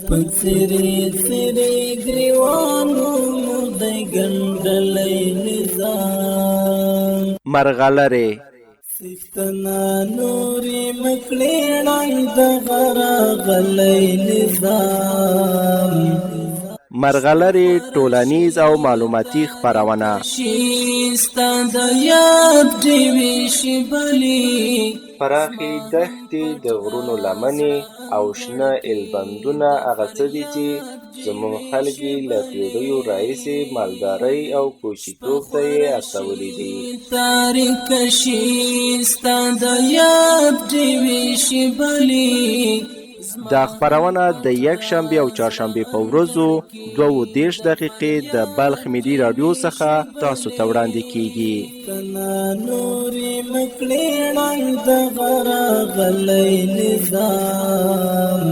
پڅری سری گریوانو مودای ګندلې نظام مرغلره سختنا نوري مکړې ړنګ د غراغلې نظام مرغلره ټولنیز او معلوماتي خپرونه شيستا د یاد دیوي شبلي پراخي دښتې د غرونو لمنې او شنه البندونه هغه څه دي چې زموږ خلک یې له پیړیو راهیسې مالدارۍ او کوچیتوب ته یې هڅولي دي. تاریخ شيستا د یاد دیوي شبلي دا خپرونه د یکشنبې او چهارشنبې په ورځو 22 دقیقې د بلخ ملي راډیو څخه تاسو ته وړاندې کیږي. نوري مکړې ړنګ د غراغلې نظام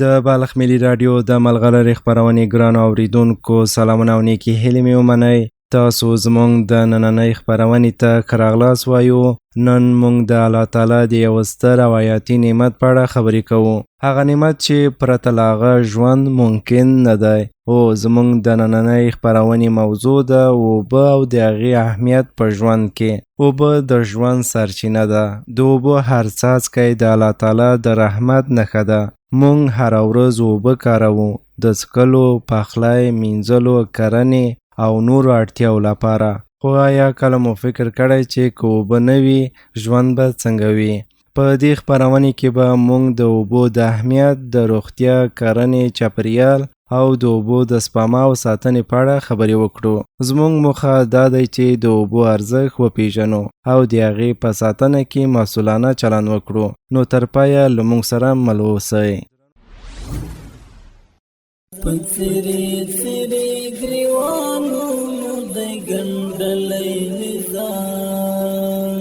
د بلخ ملي راډیو د ملغلرې خپرونې ګرانو اوریدونکو سلامونه او نیکې هیلې مې ومنئ. تاسو زموږ د نننۍ خپرونې ته ښه راغلاست وایو. نن موږ د الله تعالی د یو ستر او حیاتي نعمت په اړه خبرې کوو. هغه نعمت چې پرته له هغه ژوند ممکن نه دی. او زموږ د نننۍ خپرونې موضوع ده اوبه او د هغې اهمیت په ژوند کې. اوبه د ژوند سرچینه ده. د اوبو هر څاڅکی د الله تعالی د رحمت نښه ده. موږ هره ورځ اوبه کاروو د څښلو، پخلی، مینځلو، کرنې او نورو اړتیاو لپاره. خو آیا کله مو فکر کړی چې که اوبه نه وي ژوند به څنګه وي؟ په دې خپرونې کې به موږ د اوبو د اهمیت، د روغتیا، کرنې، چاپیریال او د اوبو د سپما او ساتنې په اړه خبرې وکړو. زموږ موخه دا دی چې د اوبو ارزښت وپیژنو او د هغې په ساتنه کې مسؤلانه چلند وکړو. نو تر پایه له موږ سره مل اوسئ. پڅری سری گریوانو مودای ګندلې نظام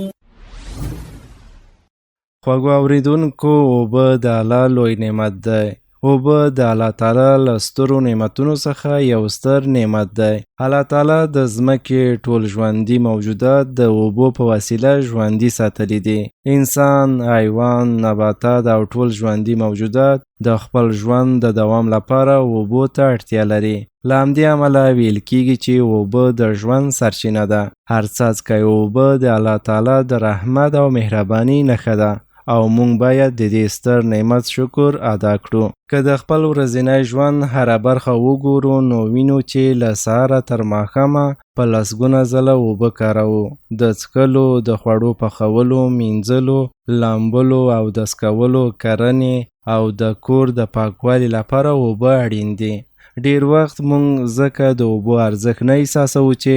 خوږو اوریدونکو، اوبه د الله لوی نعمت دی. اوبه د الله تعالی له سترو نعمتونو څخه یو ستر نعمت دی. الله تعالی د ځمکې ټول ژوندي موجودات د اوبو په وسیله ژوندي ساتلی دي. انسان، حیوان، نباتات او ټول ژوندي موجودات د خپل ژوند د دوام لپاره اوبو ته اړتیا لري. له همدې امله ویل کیږي چې اوبه د ژوند سرچینه ده. هر څاڅکی اوبه د الله تعالی د رحمت او مهرباني نښه ده او موږ باید د دې ستر نعمت شکر ادا کړو. که د خپل ورځنی ژوند هره برخه وګورو نو وینو چې له سهاره تر ماښامه په لسګونه ځله اوبه کاروو. د څښلو، د خوړو پخولو، مینځلو، لامبلو، اودس کولو، کرنې او د کور د پاکوالي لپاره اوبه اړین دي. ډیر وخت مونږ ځکه د اوبو ارزښت نه احساسوو چې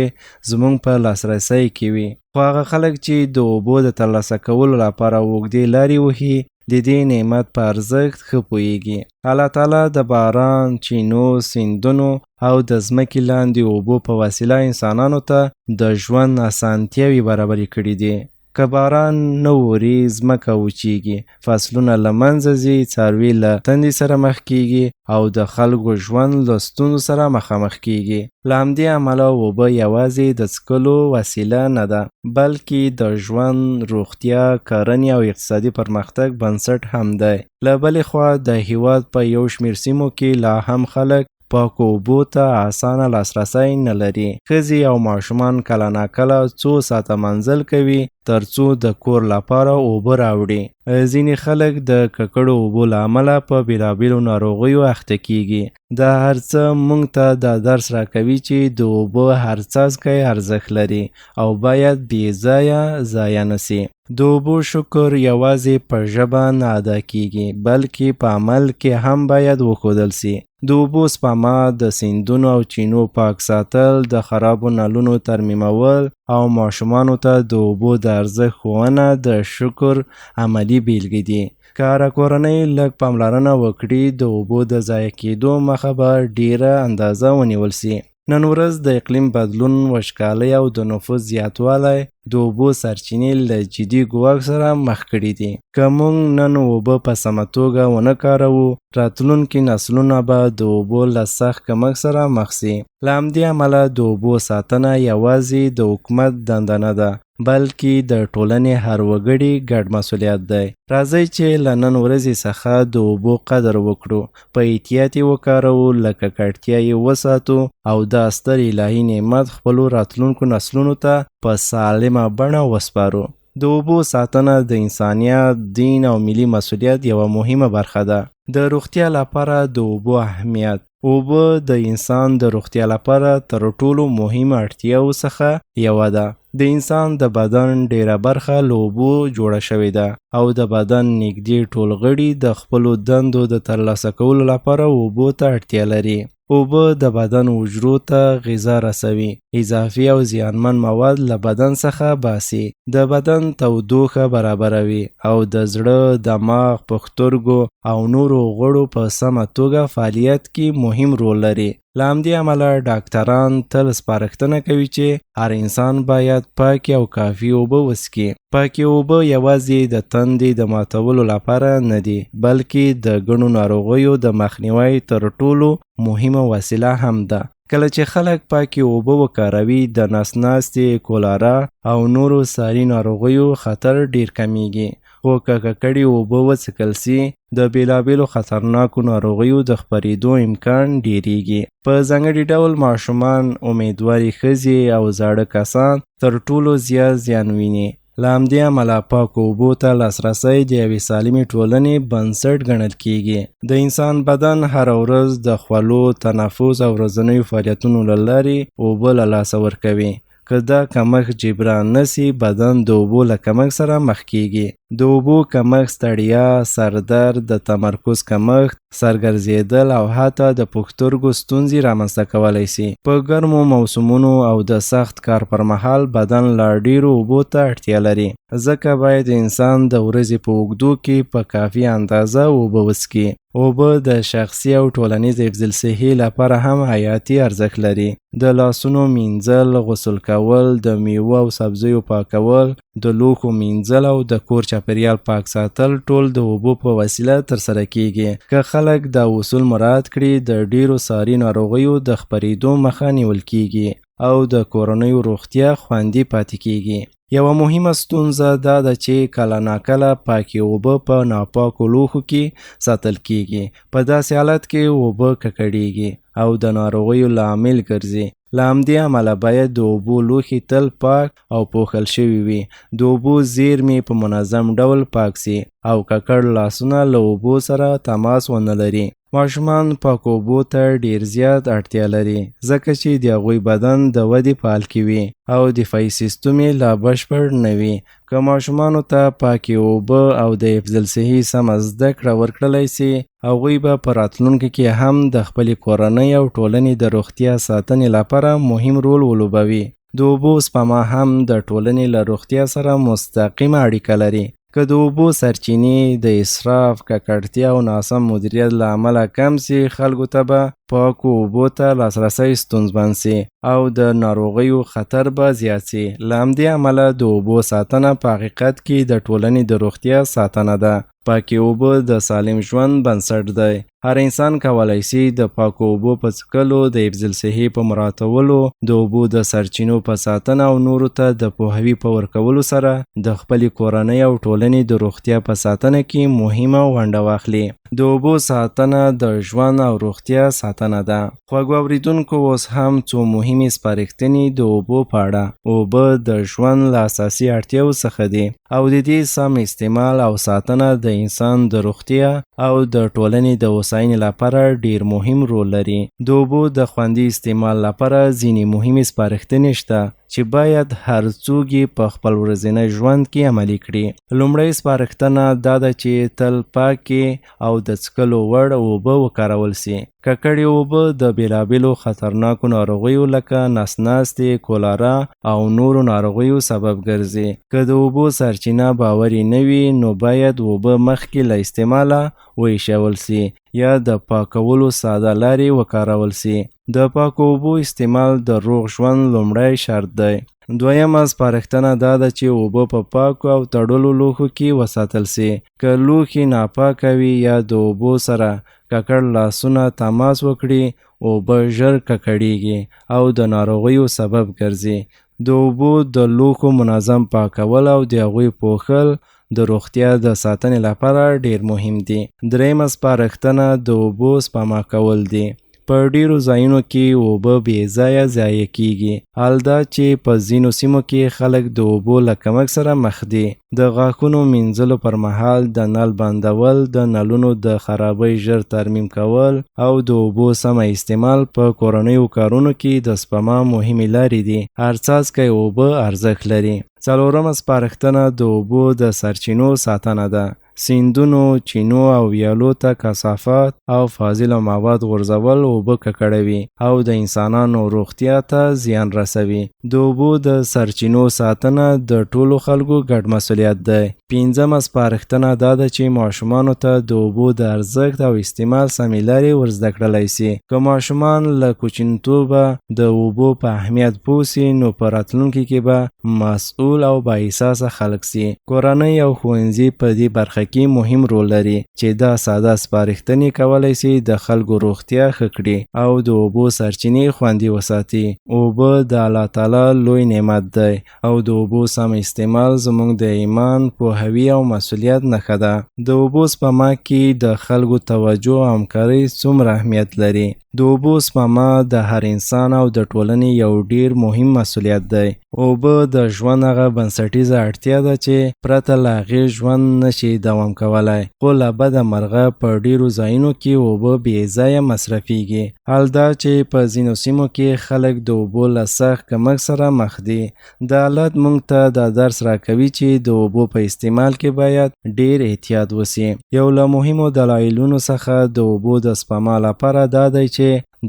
زمونږ په لاسرسی کې وي. خو هغه خلک چې د اوبو د ترلاسه کولو لپاره اوږدې لارې وهي د دې نعمت په ارزښت ښه پوهیږي. الله تعالی د باران، چینو، سیندونو او د ځمکې لاندې اوبو په وسیله انسانانو ته د ژوند اسانتیاوې برابرې کړي دي. که باران نه اوري ځمکه وچیږي، فصلونه له منځه ځي، څاروي له تندې سره مخ کیږي او د خلکو ژوند له ستونزو سره مخامخ کیږي. له همدې امله اوبه یوازې د څښلو وسیله نه ده بلکې د ژوند، روغتیا، کرنې او اقتصادي پرمختګ بنسټ هم دی. له بلې خوا د هیواد په یو شمېر سیمو کې لا هم خلک پاکو اوبو ته اسانه لاسرسی نه لري. ښځې او ماشومان کله ناکله څو ساعته منزل کوي ترڅو د کور لپاره اوبه راوړي. ځینې خلک د ککړو اوبو له امله په بېلابېلو ناروغیو اخته کیږي. دا هر څه موږ ته دا درس راکوي چې د اوبو هر څاڅکی ارزښت لري او باید بې ځایه ضایع نه سي. د اوبو شکر یوازې په ژبه نه ادا کیږي بلکې په عمل کې هم باید وښودل سي. د اوبو سپما، د سیندونو او چینو پاک ساتل، د خرابو نلونو ترمیمول او ماشومانو ته د اوبو د ارزښت ښوونه د شکر عملي بیلګې دي. که هره کورنۍ لږ پاملرنه وکړي د اوبو د ضایع کېدو مخه به ډیره اندازه ونیول سي. نن ورځ د اقلیم بدلون، وچکالۍ او د نفوس زیاتوالی د اوبو سرچینې له جدي ګواښ سره مخ کړي دي. که موږ نن اوبه په سمه توګه ونه کاروو راتلونکي نسلونه به د اوبو له سخت کمښت سره مخ سي. له همدې امله د اوبو ساتنه یوازې د حکومت دنده نه ده بلکې د ټولنې هر وګړي ګډ مسؤلیت دی. راځئ چې له نن ورځې څخه د اوبو قدر وکړو، په احتیاط یې وکاروو، له ککړتیا یې وساتو او دا ستر الهي نعمت خپلو راتلونکو نسلونو ته په سالمه بڼه وسپارو. د اوبو ساتنه د انسانیت، دین او ملي مسؤلیت یوه مهمه برخه ده. د روغتیا لپاره د اوبو اهمیت. اوبه د انسان د روغتیا لپاره تر ټولو مهمه اړتیاو څخه یوه ده. د انسان د بدن ډیره برخه له اوبو جوړه شوې ده او د بدن نږدې ټول غړي د خپلو دندو د ترلاسه کولو لپاره اوبو ته اړتیا لري. اوبه د بدن حجرو ته غذا رسوي، اضافي او زیانمن مواد له بدن څخه باسي، د بدن تودوخه برابروي او د زړه، دماغ، پښتورګو او نورو غړو په سمه توګه فعالیت کې مهم رول لري. له همدې امله ډاکټران تل سپارښتنه کوي چې هر انسان باید پاکې او کافي اوبه وڅښي. پاکې اوبه یوازې د تندې د ماتولو لپاره نه دي بلکې د ګڼو ناروغیو د مخنیوي تر ټولو مهمه وسیله هم ده. کله چې خلک پاکې اوبه وکاروي د نس ناستې، کولرا او نورو ساري ناروغیو خطر ډیر کمیږي. خو که ککړې اوبه وڅښل سي د بیلابیلو خطرناکو ناروغیو د خپرېدو امکان ډیریږي. په ځانګړي ډول ماشومان، امیدوارې ښځې او زاړه کسان تر ټولو زیات زیان ویني. له همدې امله پاکو اوبو ته لاسرسی د یوې سالمې ټولنې بنسټ ګڼل کیږي. د انسان بدن هره ورځ د خولو، تنفس او ورځنیو فعالیتونو له لارې اوبه له لاسه ورکوي. که دا کمښت جبران نسی بدن د اوبو له کمښت سره مخ کیږي. د اوبو کمښت ستړیا، سردرد، د تمرکز کمښت، سرګرځېدل او حتی د پښتورګو ستونزې رامنځته کولی سي. په ګرمو موسمونو او د سخت کار پر مهال بدن لا ډیرو اوبو ته اړتیا لري. ځکه باید انسان د ورځې په اوږدو کې په کافي اندازه اوبه وڅښي. اوبه د شخصي او ټولنیز حفظ الصحې لپاره هم حیاتي ارزښت لري. د لاسونو مینځل، غسل کول، د میوو او سبزیو پاکول، د لوښو مینځل او د کور چاپیریال پاک ساتل ټول د اوبو په وسیله ترسره کیږي. که خلک دا اصول مراعات کړي د ډیرو ساري ناروغیو د خپرېدو مخه نیول کیږي او د کورنیو روغتیا خوندي پاتې کیږي. یوه مهمه ستونزه دا ده چې کله ناکله پاکې اوبه په ناپاکو لوښو کې ساتل کیږي. په داسې حالت کې اوبه ککړیږي او د ناروغیو لامل ګرځي. له همدې امله باید د اوبو لوښي تل پاک او پوښل شوي وي. د اوبو زیرمې په منظم ډول پاک سي او ککړ لاسونه له اوبو سره تماس ونه لري. ماشومان پاک اوبو ته ډیر زیات اړتیا لري ځکه چې د هغوی بدن د ودې په حال کې وي او دفاعي سیستم یې لا بشپړ نه وي. که ماشومانو ته پاکې اوبه او د حفظ الصحې سمه زده کړه ورکړلی سي هغوی به په راتلونکي کې هم د خپلې کورنۍ او ټولنې د روغتیا ساتنې لپاره مهم رول ولوبوي. د اوبو سپما هم د ټولنې له روغتیا سره مستقیمه اړیکه لري. که د اوبو سرچینې د اسراف، ککړتیا او ناسم مدیریت له امله کم سي خلکو ته به پاکو اوبو ته لاسرسی ستونزمن سي او د ناروغیو خطر به زیات سي. له همدې امله د اوبو ساتنه په حقیقت کې د ټولنې د روغتیا ساتنه ده. پاکې اوبه د سالم ژوند بنسټ دی. هر انسان کولی سي د پاکو اوبو په څښلو، د حفظ الصحې په مراعاتولو، د اوبو د سرچینو په ساتنه او نورو ته د پوهاوي په ورکولو سره د خپلې کورنۍ او ټولنې د روغتیا په ساتنه کې مهمه ونډه واخلي. د اوبو ساتنه د ژوند او روغتیا ساتنه ده. خوږو اوریدونکو اوس هم څو مهمې سپارښتنې د اوبو په اړه. اوبه د ژوند له اساسي اړتیاو څخه دي او د دې سم استعمال او ساتنه د انسان د روغتیا او د ټولنې د هوساینې لپاره ډیر مهم رول لري. د اوبو د خوندي استعمال لپاره ځینې مهمې سپارښتنې شته چې باید هر څوک یې په خپل ورځني ژوند کې عملي کړي. لومړی سپارښتنه دا ده چې تل پاکې او د څښلو وړ اوبه وکارول سي. ککړې اوبه د بیلابیلو خطرناکو ناروغیو لکه نس ناستې، کولرا او نورو ناروغیو سبب ګرځي. که د اوبو سرچینه باوري نه وي نو باید اوبه مخکې له استعماله وایشول سي یا د پاکولو ساده لارې وکارول سي. د پاکو اوبو استعمال د روغ ژوند لومړی شرط دی. دویم سپارښتنه دا ده چې اوبه په پاکو او تړلو لوښو کې وساتل سي. که لوښي ناپاکه وي یا د اوبو سره ککړ لاسونه تماس وکړي، اوبه ژر ککړیږي او د ناروغیو سبب ګرځي. د اوبو د لوښو منظم پاکول او د هغوی پوښل د روغتیا د ساتنې لپاره ډیر مهم دي. درېیمه سپارښتنه د اوبو سپما کول دي. په ډیرو ځایونو کې اوبه بې ځایه ضایع کیږي. حال دا چې په ځینو سیمو کې خلک د اوبو له کمښت سره مخ دي. د غاښونو مینځلو پر مهال د نل بندول، د نلونو د خرابۍ ژر ترمیم کول او د اوبو سمه استعمال په کورنیو کارونو کې د سپما مهمې لارې دي. هر څاڅکی اوبه ارزښت لري. څلورمه سپارښتنه د اوبو د سرچینو ساتنه ده. سیندونو، چینو او ویالو ته کثافات او فاضله مواد غورځول اوبه ککړوي او د انسانانو روغتیا ته زیان رسوي. د اوبو د سرچینو ساتنه د ټولو خلکو ګډ مسؤلیت دی. پنځمه سپارښتنه دا ده چې ماشومانو ته د اوبو د ارزښت او استعمال سمې لارې ورزده کړلی سي. که ماشومان له کوچنیتوبه د اوبو په اهمیت پوه سي، نو په راتلونکي کې به مسؤل او بااحساسه خلک سي. کورنۍ او ښوونځي په دې برخه کې مهم رول لري چې دا ساده سپارښتنې کولی سي د خلکو روغتیا ښه کړي او د اوبو سرچینې خوندي وساتي. اوبه د الله تعالی لوی نعمت دی او د اوبو سم استعمال زموږ د ایمان، پوهوي او مسؤلیت نښه ده. د اوبو سپما کې د خلکو توجه او همکاري څومره اهمیت لري. د اوبو سپما د هر انسان او د ټولنې یو ډیر مهم مسؤلیت دی. اوبه د ژوند هغه بنسټیزه اړتیا ده چې پرته له هغې ژوند نشي دوام کولی. خو له بده مرغه په ډیرو ځایونو کې اوبه بې ځایه مصرفیږي. حال دا چې په ځینو سیمو کې خلک د اوبو له سخت کمښت سره مخ دي. دا حالت موږ ته دا درس راکوي چې د اوبو په استعمال کې باید ډیر احتیاط وسي. یو له مهمو دلایلونو څخه د اوبو د سپما لپاره دا دی چې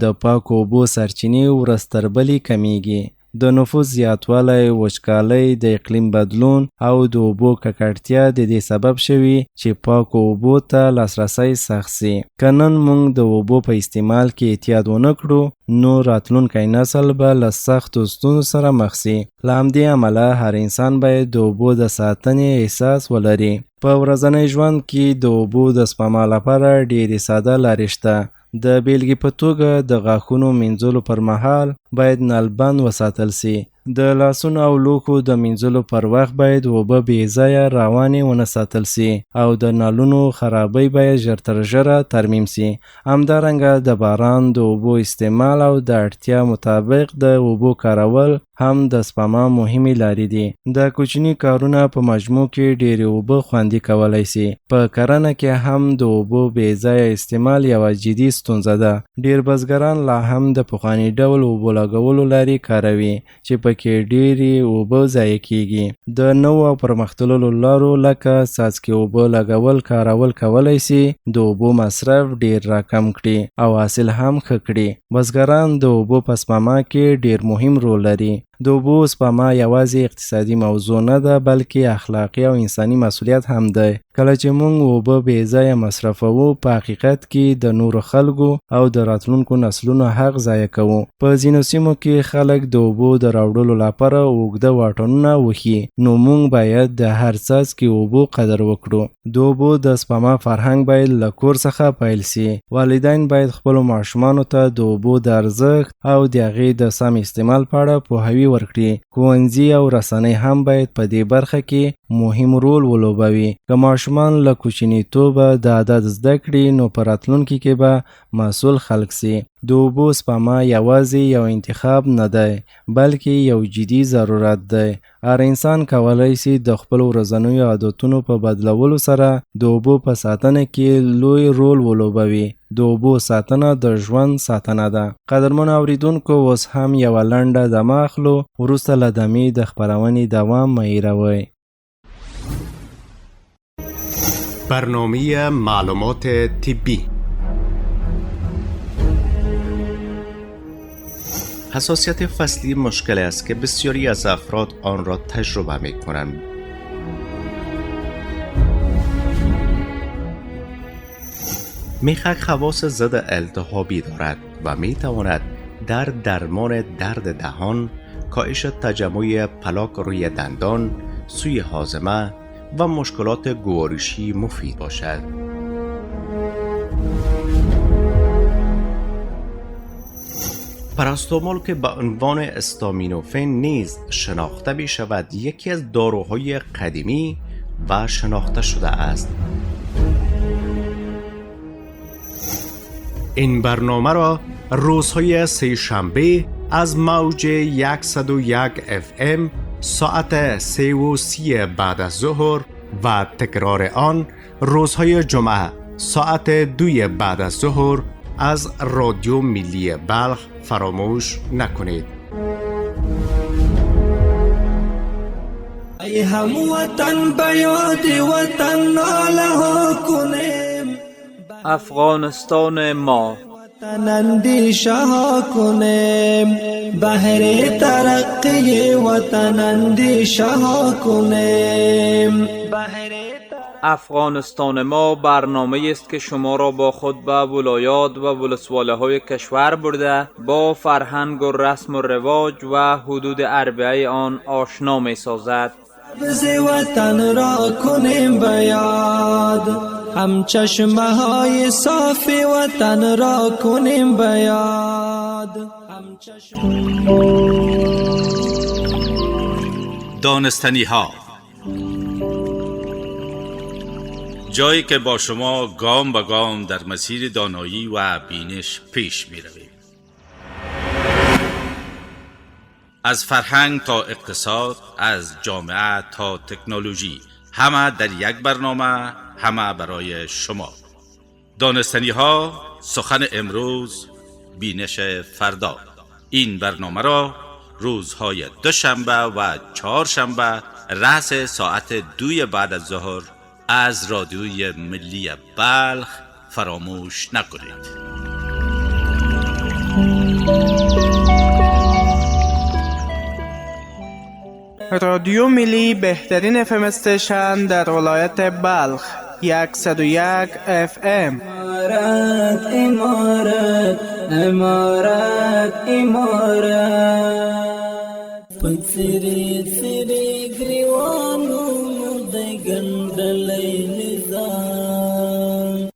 د پاکو اوبو سرچینې ورځ تر بلې کمیږي. د نفوس زیاتوالی، وچکالۍ، د اقلیم بدلون او د اوبو ککړتیا د دې سبب شوي چې پاکو اوبو ته لاسرسی سخت سي. که نن موږ د اوبو په استعمال کې احتیاط ونه کړو، نو راتلونکی نسل به له سختو ستونزو سره مخ سي. له همدې امله هر انسان باید د اوبو د ساتنې احساس ولري. په ورځني ژوند کې د اوبو د سپما لپاره ډېرې ساده لارې شته. د بیلګې په توګه د غاښونو مینځلو پر مهال باید نلبند وساتل سي. د لاسونو او لوښو د مینځلو پر وخت باید اوبه بې ځایه روانې ونه ساتل سي او د نلونو خرابۍ باید ژر تر ژره ترمیم سي. همدارنګه د باران د اوبو استعمال او د اړتیا مطابق د اوبو کارول هم د سپما مهمې لارې دي. دا کوچني کارونه په مجموع کې ډېرې اوبه خوندي کولی سي. په کرنه کې هم د اوبو بې ځایه استعمال یوه جدي ستونزه ده. ډېر بزګران لا هم د پخواني ډول اوبو لګولو لارې کاروي چې پکې ډېرې اوبه ضایع کیږي. د نوو او پرمختللو لارو لکه څاڅکي اوبه لګول کارول کولی سي د اوبو مصرف ډېر راکم کړي او حاصل هم ښه کړي. بزګران د اوبو په سپما کې ډېر مهم رول لري. د اوبو سپما یوازې اقتصادي موضوع نه ده، بلکې اخلاقي او انساني مسؤلیت هم دی. کله چې موږ اوبه بې ځایه مصرفوو، په حقیقت کې د نورو خلکو او د راتلونکو نسلونو حق ضایع کوو. په ځینو سیمو کې خلک د اوبو د راوړلو لپاره اوږده واټنونه وهي، نو موږ باید د هر څاڅکي اوبو قدر وکړو. د اوبو د سپما فرهنګ باید له کور څخه پیل سي. والدین باید خپلو ماشومانو ته د اوبو د ارزښت او د هغې د سم استعمال په اړه پوهاوی ورکړي. ښوونځي او رسنۍ هم باید په دې برخه کې مهم رول ولوبوي. که ماشومان له کوچنیتوبه د عادت زده کړي، نو په راتلونکي کې به مسؤل خلک سي. د اوبو سپما یوازې یو انتخاب نه دی، بلکې یو جدي ضرورت دی. هر انسان کولی سي د خپلو ورځنیو عادتونو په بدلولو سره د اوبو په ساتنه کې لوی رول ولوبوي. د اوبو ساتنه د ژوند ساتنه ده. قدرمنو اوریدونکو، اوس هم یوه لنډه دمه اخلو. وروسته له دمې د خپرونې دوام مه هیروئ. برنامه معلومات طبی. حساسیت فصلی مشکل است که بسیاری از افراد آن را تجربه می کنند. میخک خواص ضد التهابی دارد و می تواند در درمان درد دهان، کاهش تجمع پلاک روی دندان، سوی هاضمه و مشکلات گوارشی مفید باشد. پاراستامول که به عنوان استامینوفن نیز شناخته می شود، یکی از داروهای قدیمی و شناخته شده است. این برنامه را روزهای سه شنبه از موج 101 FM ساعت 3:30 بعد از ظهر و تکرار آن روزهای جمعه ساعت 2 بعد از ظهر از رادیو ملی بلخ فراموش نکنید. ای هم وطن بیاد وطن ناله کنیم، افغانستان ما وطن اندیشه کنیم، بهر ترقی وطن اندیشه کنیم. افغانستان ما برنامه است که شما را با خود به ولایات و ولسواله های کشور برده با فرهنگ و رسم و رواج و حدود اربعه آن آشنا می سازد. سبز وطن را کنیم بیاد، هم چشمه های صاف وطن را کنیم بیاد. دانستنی ها، جایی که با شما گام به گام در مسیر دانایی و بینش پیش می رویم. از فرهنگ تا اقتصاد، از جامعه تا تکنولوژی، همه در یک برنامه، همه برای شما. دانستنی ها، سخن امروز، بینش فردا. این برنامه را روزهای دوشنبه و چهارشنبه رأس ساعت 2 بعد از ظهر از رادیوی ملی بلخ فراموش نکنید. رادیو ملی بهترین اف ام استیشن در ولایت بلخ 101 FM. امارات امارات امارات امارات، پنسری سری گریوانو مدای گندلی نظام.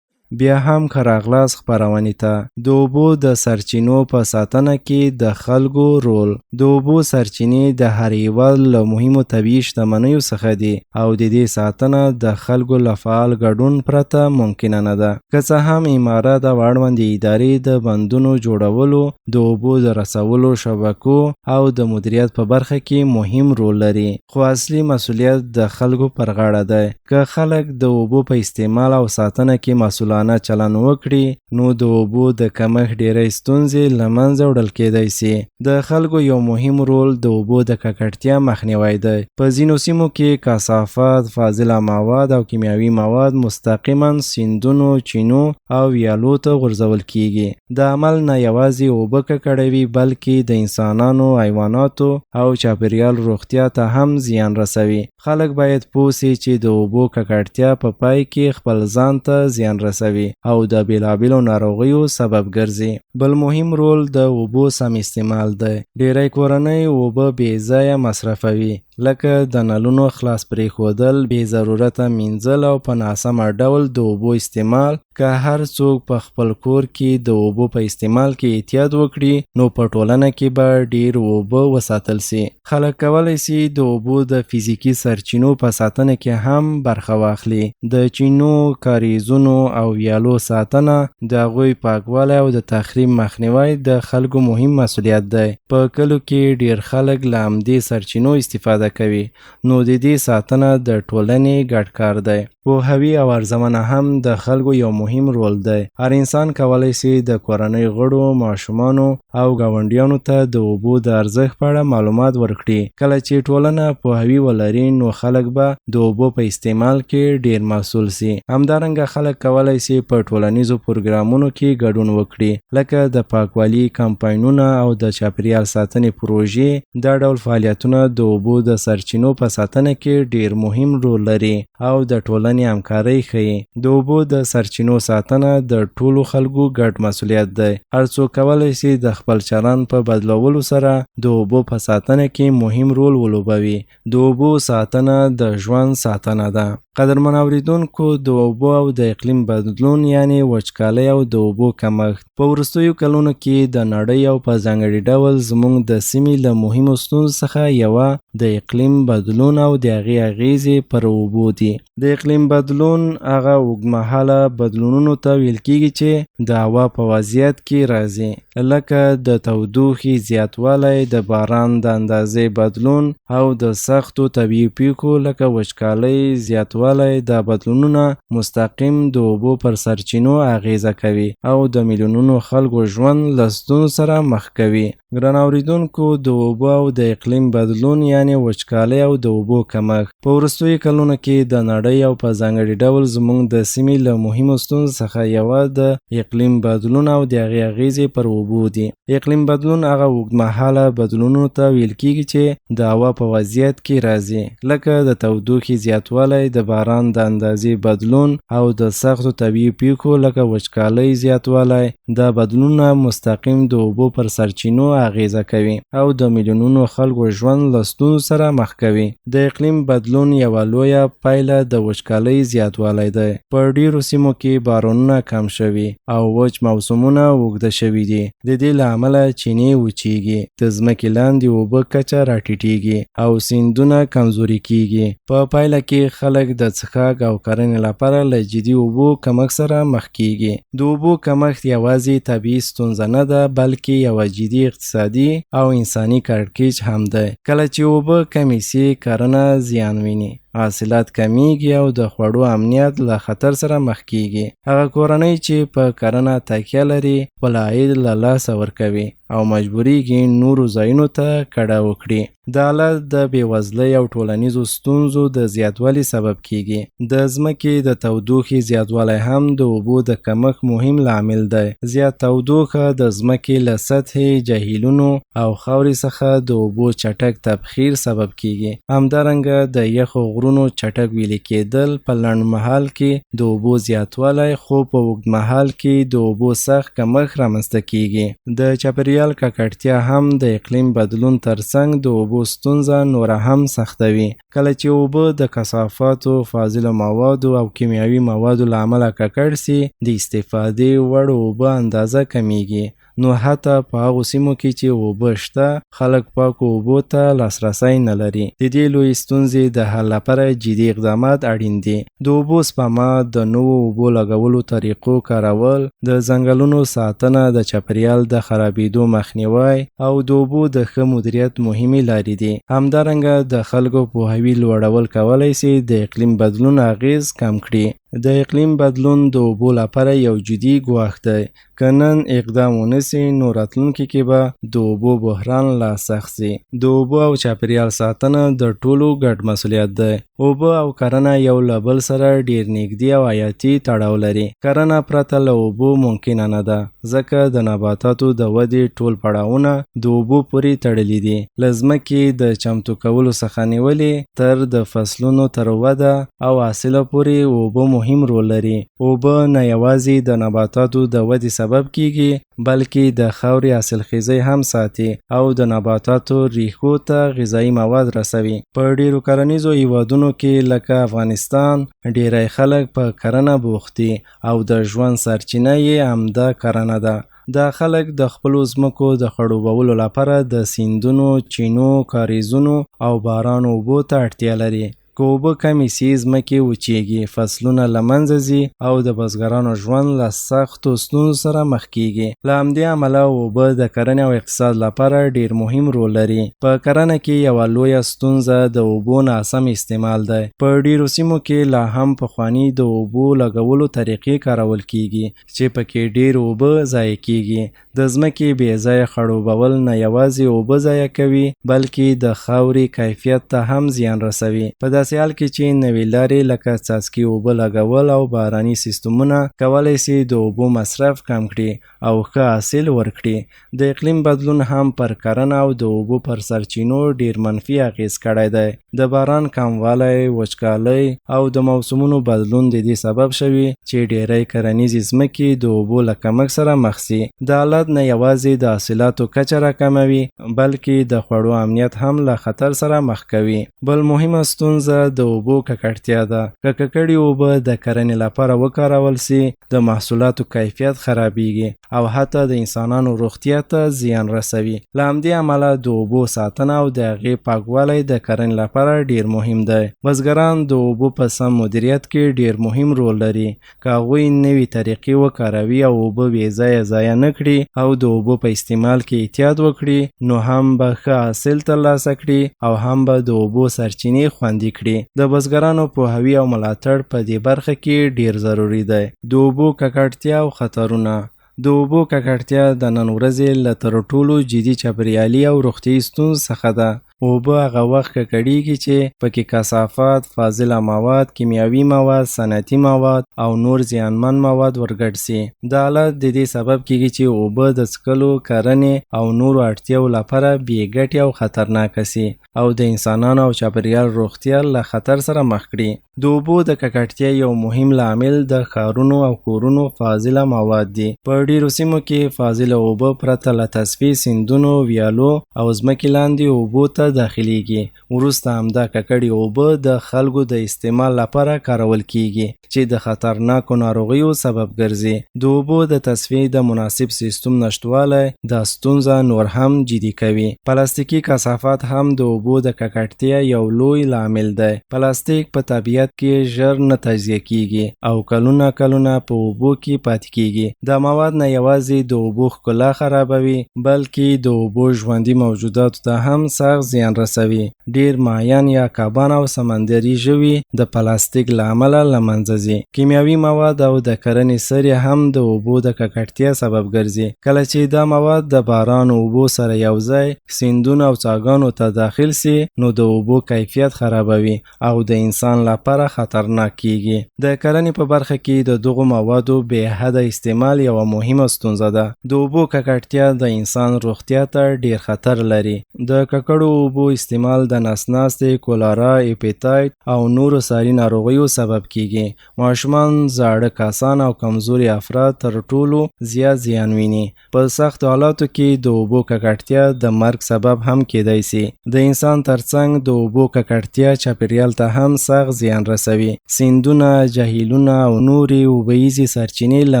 بیا هم که راغلاس خپرونې ته د اوبو د سرچینو په ساتنه کې د خلکو رول. د اوبو سرچینې د هر هیواد له مهمو طبیعي شتمنیو څخه دي او د دې ساتنه د خلکو له فعال ګډون پرته ممکنه نه ده. که څه هم امارات او اړوندې ادارې د بندونو جوړولو، د اوبو د رسولو شبکو او د مدیریت په برخه کې مهم رول لري، خو اصلي مسؤلیت د خلکو پر غاړه دی. که خلک د اوبو په استعمال او ساتنه کې مسؤلانه چلن وکړي، نو د اوبو د کمښت ډېرې ستونزې له منځه وړل کېدای سي. د خلکو یو مهم رول د اوبو د ککړتیا مخنیوی دی. په ځینو سیمو کې کثافات، فاضله مواد او کیمیاوي مواد مستقیما سیندونو، چینو او ویالو ته غورځول کیږي. د عمل نه یوازې اوبه ککړوي، بلکې د انسانانو، حیواناتو او چاپیریال روغتیا ته هم زیان رسوي. خلک باید پوه سي چې د اوبو ککړتیا په پای کې خپل ځان ته زیان رسوي او د بیلابیلو ناروغیو سبب ګرځي. بل مهم رول د اوبو سم استعمال دی. ډیری کورنۍ اوبه بې ځایه مصرفوي، لکه د نلونو خلاص پرېښودل، بې ضرورته مینځل او په ناسمه ډول د اوبو استعمال. که هر څوک په خپل کور کې د اوبو په استعمال کې احتیاط وکړي، نو په ټولنه کې به ډیر اوبه وساتل سي. خلک کولی سي د اوبو د فزیکي سرچینو په ساتنه کې هم برخه واخلي. د چینو، کاریزونو او ویالو ساتنه، د هغوی پاکوالی او د تخریب مخنیوی د خلکو مهم مسؤلیت دی. په کلو کې ډیر خلک له همدې سرچینو استفاده کوي، نو د دې ساتنه د ټولنې ګډ کار دی. پوهاوی او ارزونه هم د خلکو یو مهم رول دی. هر انسان کولی سي د کورنۍ غړو، ماشومانو او ګاونډیانو ته د اوبو د ارزښت په اړه معلومات ورکړي. کله چې ټولنه پوهاوی ولري، نو خلک به د اوبو په استعمال کې ډیر مسؤل سي. همدارنګه خلک کولی سي په ټولنیزو پروګرامونو کې ګډون وکړي، لکه د پاکوالي کمپاینونه او د چاپیریال ساتنې پروژې. دا ډول فعالیتونه د اوبو د د سرچینو په ساتنه کې ډیر مهم رول لري او د ټولنې همکاري ښيي. د اوبو د سرچینو ساتنه د ټولو خلکو ګډ مسؤلیت دی. هر څوک کولی شي د خپل چلند په بدلولو سره د اوبو په ساتنه کې مهم رول ولوبوي. د اوبو ساتنه د ژوند ساتنه ده. قدرمن اوریدونکو، د اوبو او د اقلیم بدلون یعنی وچکالۍ او د اوبو کمښت په وروستیو کلونو کې د نړۍ او په ځانګړي ډول زموږ د سیمې له مهمو ستونزو څخه یوه د اقلیم بدلون او د هغې اغیزې پر اوبو دي. د اقلیم بدلون هغه اوږدمهاله بدلونونو ته ویل کیږي چې د هوا په وضعیت کې راځي، لکه د تودوخې زیاتوالی، د باران د اندازې بدلون او د سختو طبیعي پیښو لکه وچکالۍ زیاتوالی. دا بدلونونه مستقیم د اوبو پر سرچینو اغیزه کوي او د میلیونونو خلکو ژوند له ستونزو سره مخ کوي. ګران اوریدونکو، د اوبو او د اقلیم بدلون یعنی وچکالۍ او د اوبو کمښت په وروستیو کلونو کې د نړۍ او په ځانګړي ډول زموږ د سیمې له مهمو ستونزو څخه یوه د اقلیم بدلون او د هغې اغیزې پر اوبو دي. اقلیم بدلون هغه اوږدمهاله بدلونونو ته ویل کیږي چې د هوا په وضعیت کې راځي، لکه د تودوخې زیاتوالی، د باران د اندازې بدلون او د سختو طبیعي پیښو لکه وچکالۍ زیاتوالی. دا بدلونونه مستقیم د اوبو پر سرچینو اغیزه کوي او د میلیونونو خلکو ژوند له ستونزو سره مخ کوي. د اقلیم بدلون یوه لویه پایله د وچکالۍ زیاتوالی دی. په ډیرو سیمو کې بارانونه کم شوي او وچ موسمونه اوږده شوي دي. د دې له امله چینې وچیږي، د ځمکې لاندې اوبه کچه راټیټیږي او سیندونه کمزوري کیږي. په پایله کې خلک د څښاک او کرنې لپاره له جدي اوبو کمښت سره مخ کیږي. د اوبو کمښت یوازې طبیعي ستونزه نه ده، بلکې یوه جدي اقتصادي او انساني کړکېچ هم دی. کله چې اوبه کمې سي، کرنه زیان ویني، حاصلات کمیږي او د خوړو امنیت له خطر سره مخ کیږي. هغه کورنۍ چې په کرنه تکیه لري خپل عاید له لاسه ورکوي او مجبوریږي نورو ځایونو ته کډه وکړي. دا حالت د بېوزلۍ او ټولنیزو ستونزو د زیاتوالي سبب کیږي. د ځمکې د تودوخې زیاتوالی هم د اوبو د کمښت مهم لامل دی. زیات تودوخه د ځمکې له سطحې، جهیلونو او خاورې څخه د اوبو چټک تبخیر سبب کیږي. همدارنګه د یخو غرونو چټک ویلې کېدل په لنډ مهال کې د اوبو زیاتوالی، خو په اوږد مهال کې د اوبو سخت کمښت رامنځته کیږي. د چاپیریال ککړتیا هم د اقلیم بدلون ترڅنګ د اوبو ستونزه نوره هم سختوي. کله چې اوبه د کثافاتو، فاضله موادو او کیمیاوي موادو له امله ککړ سي، د استفادې وړ اوبه اندازه کمیږي. نو حتی په هغو سیمو کې چې اوبه شته، خلک پاکو اوبو ته لاسرسی نه لري. د دې لوی ستونزې د حل لپاره جدي اقدامات اړین دي. د اوبو سپما، د نوو اوبو لګولو طریقو کارول، د ځنګلونو ساتنه، د چاپیریال د خرابېدو مخنیوی او د اوبو د ښه مدیریت مهمې لارې دي. همدارنګه د خلکو پوهاوي لوړول کولی شي د اقلیم بدلون اغیز کم کړي. د اقلیم بدلون د اوبو لپاره یو جدي ګواښ دی. که نن اقدام ونسي، نو راتلونکي کې به د اوبو بحران لا سخت سي. د اوبو او چاپیریال ساتنه د ټولو ګډ مسؤلیت دی. اوبه او کرنه یو له بل سره ډیر نږدې او حیاتي تړاو لري. کرنه پرته له اوبو ممکنه نه ده، ځکه د نباتاتو د ودې ټول پړاوونه د اوبو پورې تړلي دي. له ځمکې د چمتو کولو څخه نیولې تر د فصلونو تر وده او حاصله پورې اوبه مهم رول لري. اوبه نه یوازې د نباتاتو د ودې سبب کیږي، بلکې د خاورې حاصلخیزي هم ساتي او د نباتاتو ریښو ته غذایي مواد رسوي. په ډیرو کرنیزو هیوادونو کې لکه افغانستان، ډیری خلک په کرنه بوخت دي او د ژوند سرچینه یې همدا کرنه ده. دا خلک د خپلو ځمکو د خړوبولو لپاره د سیندونو، چینو، کاریزونو او باران اوبو ته اړتیا لري. که اوبه کمې سي، ځمکې وچیږي، فصلونه له منځه ځي او د بزګرانو ژوند له سختو ستونزو سره مخ کیږي. له همدې امله اوبه د کرنې او اقتصاد لپاره ډیر مهم رول لري. په کرنه کې یوه لویه ستونزه د اوبو ناسم استعمال دی. په ډیرو سیمو کې لا هم پخواني د اوبو لګولو طریقې کارول کیږي چې پکې ډیر اوبه ضایع کیږي. د ځمکې بې ځایه خړوبول نه یوازې اوبه ضایع کوي، بلکې د خاورې کیفیت ته هم زیان رسوي. په داسې داسې حال کې چې نوې لارې لکه څاڅکي اوبه لګول او باراني سیستمونه کولی سي د اوبو مصرف کم کړي او ښه حاصل ورکړي. د اقلیم بدلون هم پر کرنه او د اوبو پر سرچینو ډیر منفي اغیز کړی دی. د باران کموالی، وچکالۍ او د موسمونو بدلون د دې سبب شوي چې ډیری کرنیزې ځمکې د اوبو له کمښت سره مخ سي. دا حالت نه یوازې د حاصلاتو کچه راکموي بلکې د خوړو امنیت هم له خطر سره مخ کوي. بل مهمه ستونزه د اوبو ککړتیا ده. که ککړې اوبه د کرنې لپاره وکارول سي د محصولاتو کیفیت خرابېږي او حتی د انسانانو روغتیا ته زیان رسوي. له همدې امله د اوبو ساتنه او د هغې پاکوالی د کرنې لپاره ډیر مهم دی. بزګران د اوبو په سم مدیریت کې ډیر مهم رول لري. که هغوی نوې طریقې وکاروي او اوبه بې ځایه ضایع نه کړي او د اوبو په استعمال کې احتیاط وکړي نو هم به ښه حاصل ترلاسه کړي او هم به د اوبو سرچینې خوندي کړي. د بزګرانو پوهاوی او ملاتړ په دې برخه کې ډیر ضروري دی. د اوبو ککړتیا او خطرونه. د اوبو ککړتیا د نن ورځې له تر ټولو جدي چاپیریالي او روغتیایي ستونزو څخه ده. اوبه هغه وخت ککړیږي چې پکې کثافات، فاضله مواد، کیمیاوي مواد، صنعتي مواد او نور زیانمن مواد ورګډ سي. دا حالت د دې سبب کیږي چې اوبه د څښلو، کرنې او نورو اړتیاو لپاره بې ګټې او خطرناکه سي او د انسانانو او چاپیریال روغتیا له خطر سره مخ کړي. د اوبو د ککړتیا یو مهم لامل د ښارونو او کورونو فاضله مواد دي. په ډیرو سیمو کې فاضله اوبه پرته له تصفیې سیندونو، ویالو او ځمکې لاندې اوبو ته داخليږي. وروسته همدا ککړې اوبه د خلکو د استعمال لپاره کارول کیږي چې د خطرناکو ناروغیو سبب ګرځي. د اوبو د تصفیې د مناسب سیستم نشتوالی دا ستونزه نور هم جدي کوي. پلاستیکي کثافات هم د اوبو د ککړتیا یو لوی لامل دی. پلاستیک په طبیعت کې ژر نه تجزیه کیږي او کلونه په اوبو کې پاتې کیږي. دا مواد نه یوازې د اوبو ښکلا خرابوي بلکې د اوبو ژوندي موجوداتو ته هم سخت زیان رسوي. ډیر ماهیان یا کبان او سمندري ژوي د پلاستیک له امله له منځه ځي. کیمیاوي مواد او د کرنې سرې هم د اوبو د ککړتیا سبب ګرځي. کله چې دا مواد د باران اوبو سره یو ځای سیندونو او څاګانو ته داخل سي نو د اوبو کیفیت خرابوي او د انسان لپاره خطرناک کیږي. د کرنې په برخه کې د دغو موادو بې حده استعمال یوه مهمه ستونزه ده. د اوبو ککړتیا د انسان روغتیا ته ډیر خطر لري. د ککړو اوبو استعمال د نسناستې، کولرا، اپیتایت او نورو ساري ناروغیو سبب کیږي. ماشومان، زاړه کسان او کمزوري افراد تر ټولو زیات زیان ویني. په سختو حالاتو کې د اوبو ککړتیا د مرګ سبب هم کیدای سي. د انسان ترڅنګ د اوبو ککړتیا چاپیریال ته هم سخت زیان رسوي. سیندونه، جهیلونه او نورې اوبهیزې سرچینې له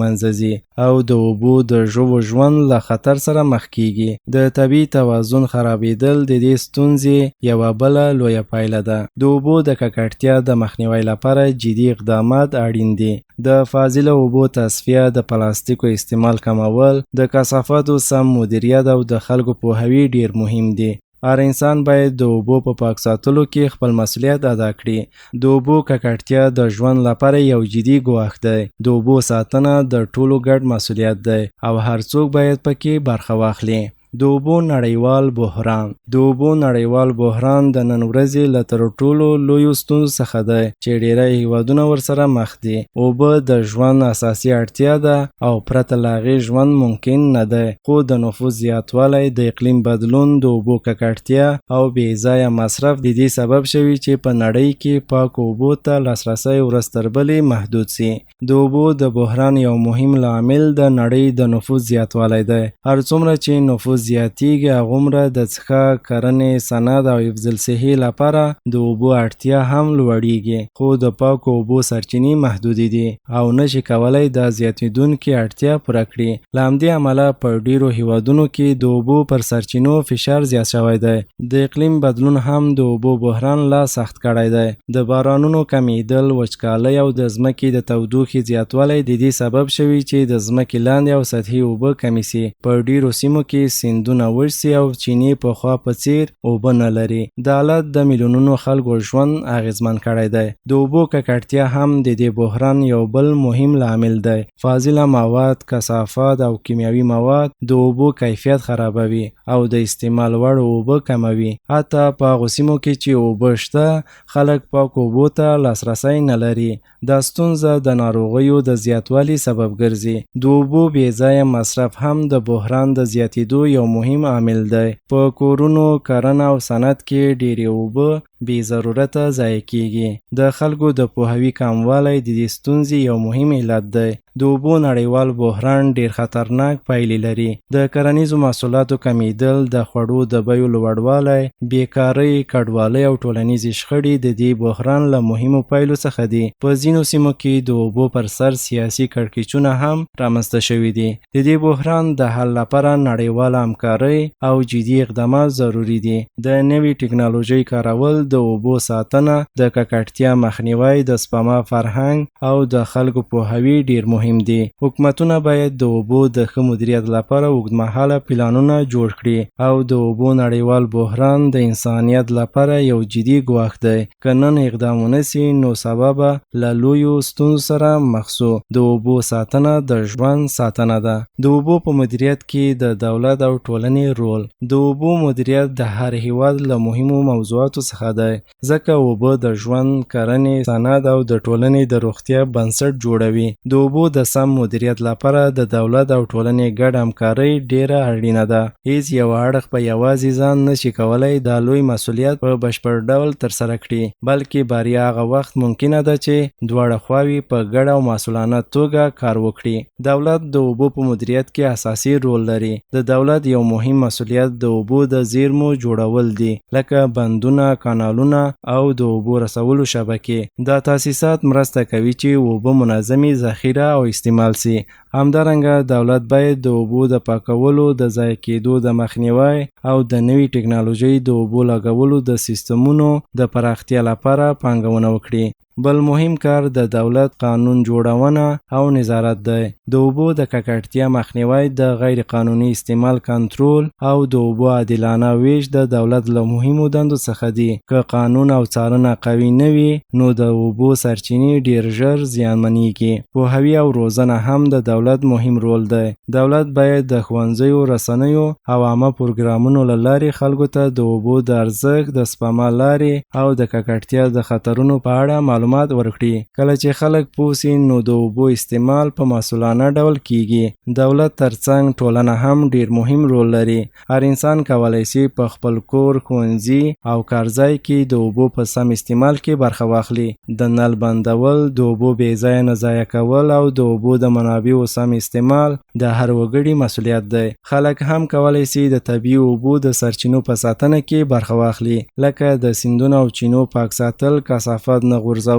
منځه ځي او د اوبو د ژوو ژوند له خطر سره مخ کیږي. د طبیعي توازن خرابېدل د دې ستونزې یوه بله لویه پایله ده. د اوبو د ککړتیا د مخنیوي لپاره جدي اقدامات اړین دي. د فاضله اوبو تصفیه، د پلاستیکو استعمال کمول، د کثافاتو سم مدیریت او د خلکو پوهاوی ډیر مهم دي. هر انسان باید د اوبو په پاک ساتلو کې خپل مسؤلیت ادا کړي. د اوبو ککړتیا د ژوند لپاره یو جدي ګواښ دی. د اوبو ساتنه د ټولو ګډ مسؤلیت دی او هر څوک باید پکې برخه واخلي. د اوبو نړیوال بحران. د اوبو نړیوال بحران د نن ورځې له تر ټولو لویو ستونزو څخه دی چې ډیری هیوادونه ورسره مخ دي. اوبه د ژوند اساسي اړتیا ده او پرته له هغې ژوند ممکن نه دی. خو د نفوس زیاتوالی، د اقلیم بدلون، د اوبو ککړتیا او بې ځایه مصرف د دې سبب شوي چې په نړۍ کې پاکو اوبو ته لاسرسی ورځ تر بلې محدود سي. د اوبو د بحران یو مهم لامل د نړۍ د نفوس زیاتوالی دی. هر څومره چې نفوس زیاتیږي هغومره د څښاک، کرنې، صنعت او حفظ الصحې لپاره د اوبو اړتیا هم لوړیږي. خو د پاکو اوبو سرچینې محدودې دي او نشي کولای دا زیاتېدونکې اړتیا پوره کړي. له همدې امله په ډیرو هیوادونو کې د اوبو پر سرچینو فشار زیات شوی دی. د اقلیم بدلون هم د اوبو بحران لا سخت کړی دی. د بارانونو کمیدل، وچکالۍ او د ځمکې د تودوخې زیاتوالی د دې سبب شوي چې د ځمکې لاندې او سطحي اوبه کمې سي. په ډیرو سیمو کې سیندونه ورسي او چینی په خوا په څیر اوبه نه لري. دا حالت د میلیونونو خلکو ژوند اغیزمن کړی دی. د اوبو ککړتیا هم د دې بحران یو بل مهم لامل دی. فاضله مواد، کثافات او کیمیاوي مواد د اوبو کیفیت خرابوي او د استعمال وړ اوبه کموي. حتی په هغو سیمو کې چې اوبه شته، خلک پاک اوبو ته لاسرسی نه لري. دا ستونزه د ناروغیو د زیاتوالي سبب ګرځي. د اوبو بېځایه مصرف هم د بحران د زیاتېدو یو مهم عامل دی. په کورونو، کرنه او صنعت کې ډېرې اوبه بې ضرورته ضایع کیږي. د خلکو د پوهاوي کموالی د دې ستونزې یو مهم علت دی. د اوبو نړیوال بحران ډېر خطرناک پایلې لري. د کرنیزو محصولاتو کمیدل، د خوړو د بیو لوړوالی، بیکارۍ، کډوالۍ او ټولنیزې شخړې د دې بحران له مهمو پایلو څخه دي. په ځینو سیمو کې د اوبو پر سر سیاسي کړکېچونه هم رامنځته شوي دي. د دې بحران د حل لپاره نړیواله همکارۍ او جدي اقدامات ضروري دي. د نوې ټکنالوژۍ کارول، د اوبو ساتنه، د ککړتیا مخنیوی، د سپما فرهنګ او د خلکو پوهاوی ډېر مهم دي. حکومتونه باید د اوبو د ښه مدیریت لپاره اوږدمهاله پلانونه جوړ کړي او د اوبو نړیوال بحران د انسانیت لپاره یو جدي ګواښ دی. که نن اقدام ونه سي نو سبا به له لویو ستونزو سره مخ سو. د اوبو ساتنه د ژوند ساتنه ده. د اوبو په مدیریت کې د دولت او ټولنې رول. د اوبو مدیریت د هر هیواد له مهمو موضوعاتو څخه دی، ځکه اوبه د ژوند، کرنې، صنعت او د ټولنې د روغتیا بنسټ جوړوي. د اوبو د سم مدیریت لپاره د دولت او ټولنې ګډ همکارۍ ډیره اړینه ده. هیڅ یو اړخ په یوازې ځان نشي کولای دا لوی مسؤلیت په بشپړ ډول ترسره کړي، بلکې بریا هغه وخت ممکنه ده چې دواړه خواوې په ګډه او مسؤلانه توګه کار وکړي. دولت د اوبو په مدیریت کې اساسي رول لري. د دولت یو مهم مسؤلیت د اوبو د زیرمو جوړول دي، لکه بندونه، کانالونه او د اوبو رسولو شبکې. دا تاسیسات مرسته کوي چې اوبه منظمي ذخیره او استعمال سي. همدارنګه دولت باید د اوبو د پاکولو، د ضایع کېدو د مخنیوي او د نوې ټکنالوژۍ د اوبو لګولو د سیستمونو د پراختیا لپاره پانګونه وکړي. بل مهم کار د دولت قانون جوړونه او نظارت دی. د اوبو د ککړتیا مخنیوی، د غیر قانوني استعمال کنټرول او د اوبو عادلانه ویش د دولت له مهمو دندو څخه دي. که قانون او څارنه قوي نه وي نو د اوبو سرچینې ډیر ژر زیانمنېږي. پوهاوی او روزنه هم د دولت مهم رول دی. دولت باید د ښوونځیو، رسنیو او عامه پروګرامونو له لارې خلکو ته د اوبو د ارزښت، د سپما لارې او د ککړتیا د خطرونو په اړه معلومات ورکړي. کله چې خلک پوه سي نو د اوبو استعمال په مسؤلانه ډول کیږي. دولت ترڅنګ ټولنه هم ډیر مهم رول لري. هر انسان کولی شي په خپل کور، ښوونځي او کارځای کې د اوبو په سم استعمال کې برخه واخلي. د نل بندول، د اوبو بې ځایه نه ضایع کول او د اوبو د منابعو سم استعمال د هر وګړي مسؤلیت دی. خلک هم کولی شي د طبیعي اوبو د سرچینو په ساتنه کې برخه واخلي، لکه د سیندونو او چینو پاک ساتل، کثافات نه غورځول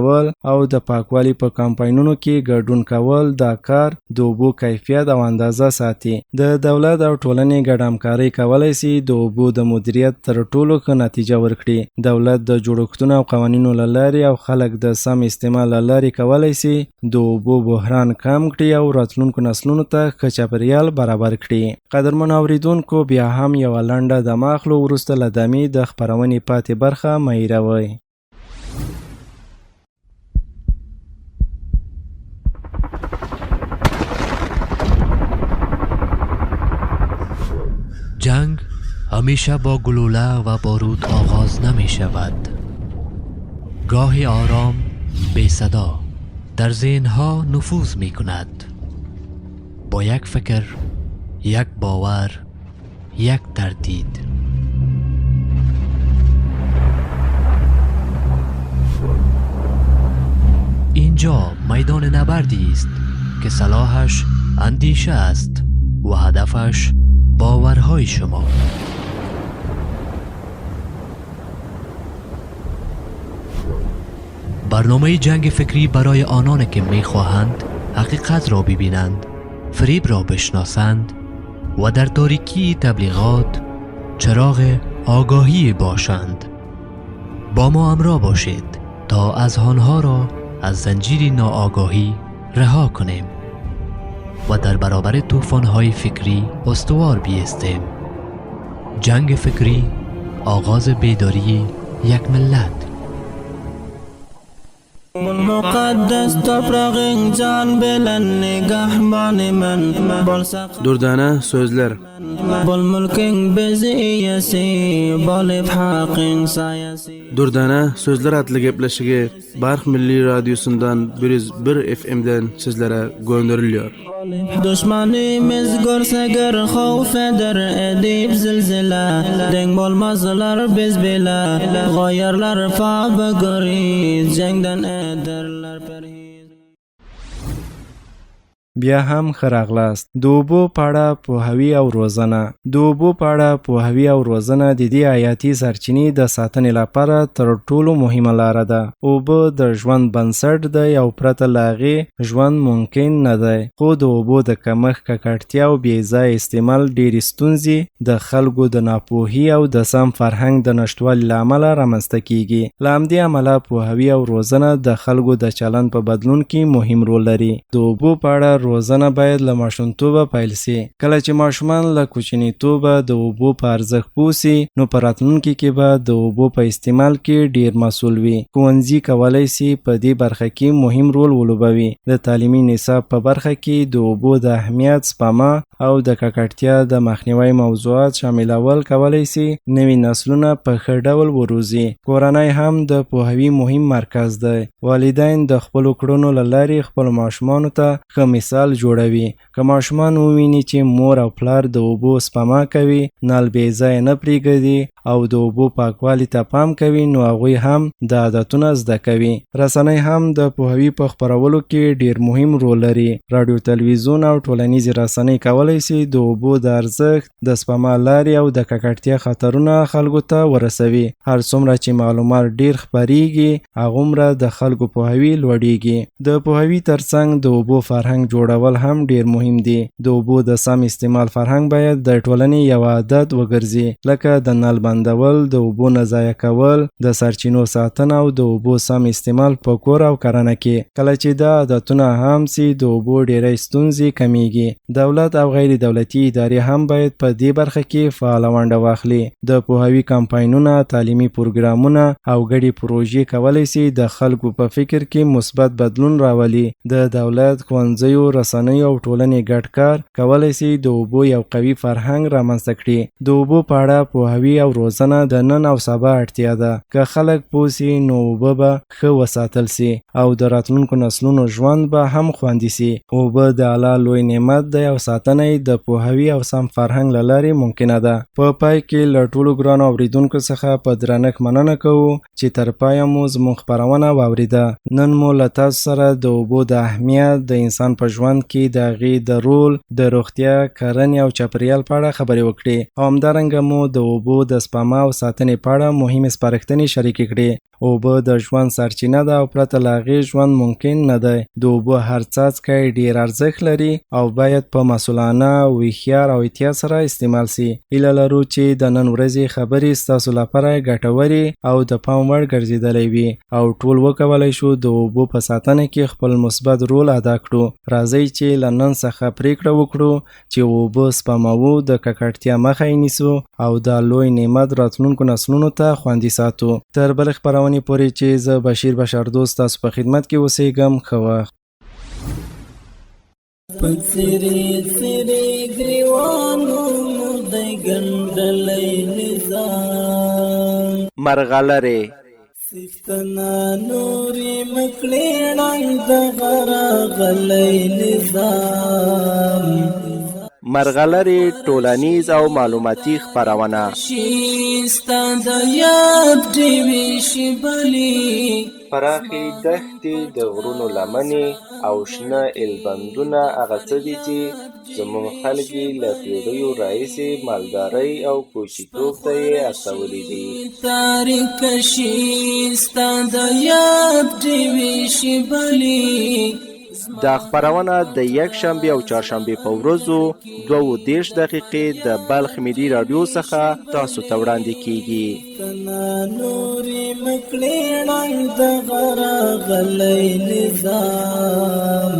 او د پاکوالي په کمپاینونو کې ګډون کول. دا کار د اوبو کیفیت او اندازه ساتي. د دولت او ټولنې ګډ همکاري کولی شي د اوبو د مدیریت تر ټولو ښه نتیجه ورکړي. دولت د جوړښتونو او قوانینو له لارې او خلک د سم استعمال له لارې کولی شي د اوبو بحران کم کړي او راتلونکو نسلونو ته ښه چاپیریال برابر کړي. قدرمنو اوریدونکو، بیا هم یوه لنډه دمه اخلو، وروسته له دمې د خپرونې پاتې برخه مه هېروئ. جنگ همیشه با گلوله و بارود آغاز نمی شود. گاهی آرام، بی صدا در ذهنها نفوذ می کند. با یک فکر، یک باور، یک تردید. اینجا میدان نبردی است که سلاحش اندیشه است و هدفش باورهای شما. برنامه جنگ فکری برای آنانی که میخواهند حقیقت را ببینند، فریب را بشناسند و در تاریکی تبلیغات چراغ آگاهی باشند. با ما همراه باشید تا اذهانها را از زنجیر ناآگاهی رها کنیم و در برابر طوفان‌های فکری استوار بیستیم. جنگ فکری، آغاز بیداری یک ملت. مقدس toprağın can bilen nigahbani men Durdana sözler. Bol mülkün beziyesi Bolib haqın sayesi Durdana sözler adlı gepleşige Barx Milli Radyosu'ndan 101 FM'den sizlere gönderiliyor. Düşmanımız görse gör havf eder edip zilzile Denk bolmazlar biz bile Gayarlar fabı goriz Cengden ederler perhiz بیا هم خراغلاست د اوبو په اړه پوهاوی او روزنه د اوبو په اړه پوهاوی او روزنه د دې حیاتي سرچینې د ساتنې لپاره تر ټولو مهمه لاره ده. اوبه د ژوند بنسټ دی او پرته له هغې ژوند ممکن نه دی. خو د اوبو د کمښت، ککړتیا او بېځایه استعمال ډېرې ستونزې د خلکو د ناپوهي او د سم فرهنګ د نشتوالي له امله رامنځته کیږي. له همدې امله پوهاوی او روزنه د خلکو د چلند په بدلون کې مهم رول لري. د اوبو په اړه روزنه باید له ماشومتوبه پیل سي. کله چې ماشومان له کوچنیتوبه د اوبو په ارزښت پوه سي، نو په راتلونکي کې به د اوبو په استعمال کې ډیر مسؤل وي. ښوونځي کولی سي په دې برخه کې مهم رول ولوبوي. د تعلیمي نصاب په برخه کې د اوبو د اهمیت، سپما او د ککړتیا د مخنیوي موضوعات شاملول کولی سي نوي نسلونه په ښه ډول وروزي. کورنۍ هم د پوهاوي مهم مرکز دی. والدین د خپلو کړنو له لارې خپلو ماشومانو ته ښه مثال جوړوي. که ماشومان وویني چې مور او پلار د اوبو سپما کوي، نل بې ځایه نه پرېږدي او د اوبو پاکوالي ته پام کوي، نو هغوی هم د عادتونه زده کوي. رسنۍ هم د پوهاوي په خپرولو کې ډیر مهم رول لري. رادیو، تلویزیون او ټولنیزې رسنۍ کولی سي د اوبو د ارزښت، د سپما لارې او د ککړتیا خطرونه خلکو ته ورسوي. هر څومره چې معلومات ډیر خپریږي، هغومره د خلکو پوهاوي لوړیږي. د پوهاوي ترڅنګ د اوبو فرهنګ جوړول هم ډیر مهم دي. د اوبو د سم استعمال فرهنګ باید د ټولنې یو عادت وګرځي، لکه د نل بندول، د اوبو نه ضایع کول، د سرچینو ساتنه او د اوبو سم استعمال په کور او کرنه کې. کله چې دا عادتونه عام سي، د اوبو ډیری ستونزې کمیږي. دولت او غیر دولتي ادارې هم باید په دې برخه کې فعاله ونډه واخلي. د پوهاوي کمپاینونه، تعلیمي پروګرامونه او ګډې پروژې کولی سي د خلکو په فکر کې مثبت بدلون راولي. د دولت، ښوونځیو، رسنیو او ټولنې ګډ کار کولی سي د اوبو یو قوي فرهنګ رامنځته کړي. د اوبو په اړه پوهاوي او روزنه د نن او سبا اړتیا ده. که خلک پوه سي، نو اوبه به ښه وساتل سي او د راتلونکو نسلونو ژوند به هم خوندي سي. اوبه د الله لوی نعمت دی او ساتنه یې د پوهاوي او سم فرهنګ له لارې ممکنه ده. په پای کې له ټولو ګرانو اورېدونکو څخه په درنښت مننه کوو چې تر پایه مو زموږ خپرونه واورېده. نن مو له تاسو سره د اوبو د اهمیت، د انسان په ژوند کې د هغې د رول، د روغتیا، کرنې او چاپیریال په اړه خبرې وکړې او همدارنګه مو د اوبو د سپما او ساتنې په اړه مهمې سپارښتنې شریکې کړې. اوبه د ژوند سرچینه ده او پرته له هغې ژوند ممکن نه دی. د اوبو هر څاڅکی ډېر ارزښت لري او باید په مسؤلانه، هوښیار او احتیاط سره استعمال سي. هیله لرو چې د نن ورځې خبرې ستاسو لپاره ګټورې او د پام وړ ګرځېدلی وي او ټول وکولی شو د اوبو په ساتنه کې خپل مثبت رول ادا کړو. راځئ چې له نن څخه پریکړه وکړو چې اوبه سپموو، د ککړتیا مخه یې نیسو او دا لوی نعمت راتلونکو نسلونو ته خوندي ساتو. تر بلې خپرونې پورې چې زه بشیر بشردوست تاسو په خدمت کې اوسېږم. ښه وخت. پڅری څری ګریوانو مودې ګندلې نظام مرغلرې سفتنا نوري مکړې ړنګ د غراغلې نظام مرغلرې ټولنیز او معلوماتي خپرونه شيستا د یاد دیوي شبلي پراخې دښتې، د غرونو لمنې او شنه ایلبندونه هغه څه دي چې زموږ خلک یې له پیړیو راهیسې مالدارۍ او کوچیتوب ته یې هڅولي دي. تاریک شيستا د یاد دیوي شبلي دا خپرونه د یکشنبې او چهارشنبې په ورځو 22 دقیقې د بلخ ملي راډیو څخه تاسو ته وړاندې کیږي. نوري مکړې ړنګ د غراغلې نظام